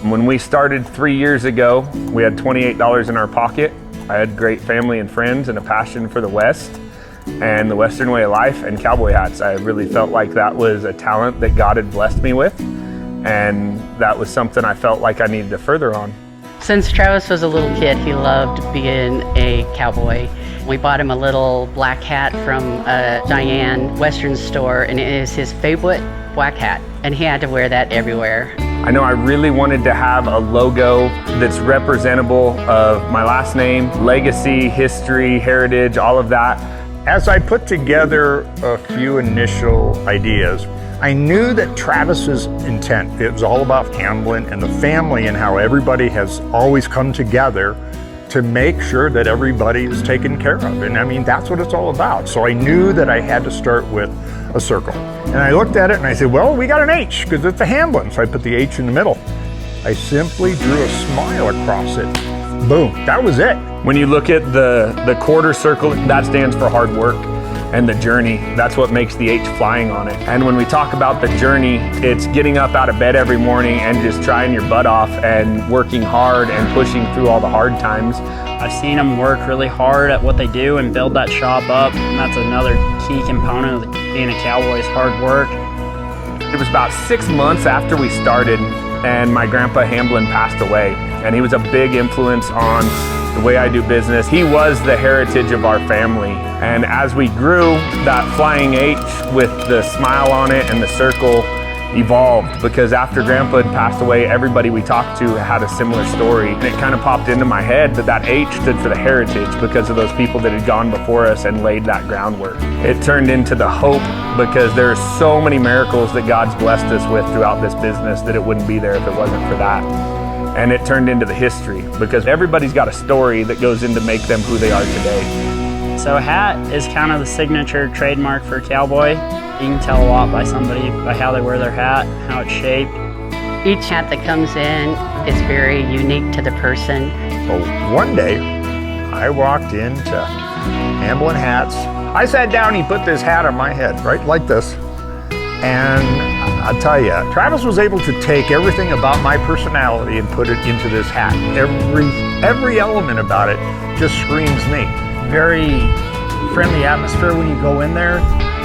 When we started 3 years ago, we had $28 in our pocket. I had great family and friends and a passion for the West and the Western way of life and cowboy hats. I really felt like that was a talent that God had blessed me with, and that was something I felt like I needed to further on. Since Travis was a little kid, he loved being a cowboy. We bought him a little black hat from a Diane Western store, and it is his favorite black hat, and he had to wear that everywhere. I know I really wanted to have a logo that's representable of my last name, legacy, history, heritage, all of that. As I put together a few initial ideas, I knew that Travis's intent, it was all about Hamblen and the family and how everybody has always come together to make sure that everybody is taken care of. And I mean, that's what it's all about. So I knew that I had to start with a circle. And I looked at it and I said, well, we got an H because it's a Hamblen. So I put the H in the middle. I simply drew a smile across it. Boom, that was it. When you look at the quarter circle, that stands for hard work. And the journey, that's what makes the H flying on it. And when we talk about the journey, it's getting up out of bed every morning and just trying your butt off and working hard and pushing through all the hard times. I've seen them work really hard at what they do and build that shop up, and that's another key component of being a cowboy is hard work. It was about 6 months after we started and my grandpa Hamblen passed away, and he was a big influence on the way I do business. He was the heritage of our family. And as we grew, that flying H with the smile on it and the circle evolved, because after Grandpa had passed away, everybody we talked to had a similar story. And it kind of popped into my head that that H stood for the heritage because of those people that had gone before us and laid that groundwork. It turned into the hope because there are so many miracles that God's blessed us with throughout this business that it wouldn't be there if it wasn't for that. And it turned into the history because everybody's got a story that goes in to make them who they are today. So a hat is kind of the signature trademark for a cowboy. You can tell a lot by somebody, by how they wear their hat, how it's shaped. Each hat that comes in is very unique to the person. So one day, I walked into Hamblen Hats. I sat down, he put this hat on my head, right like this. And I'll tell you, Travis was able to take everything about my personality and put it into this hat. Every element about it just screams me. Very friendly atmosphere when you go in there.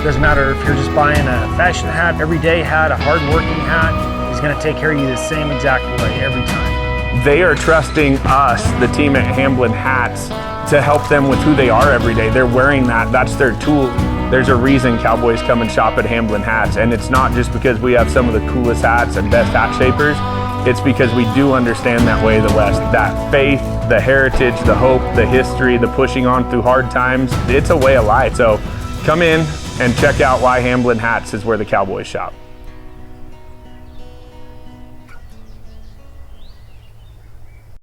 Doesn't matter if you're just buying a fashion hat, everyday hat, a hard-working hat. He's gonna take care of you the same exact way every time. They are trusting us, the team at Hamblen Hats, to help them with who they are every day. They're wearing that, that's their tool. There's a reason cowboys come and shop at Hamblen Hats, and it's not just because we have some of the coolest hats and best hat shapers. It's because we do understand that way of the West. That faith, the heritage, the hope, the history, the pushing on through hard times, it's a way of life. So come in and check out why Hamblen Hats is where the cowboys shop.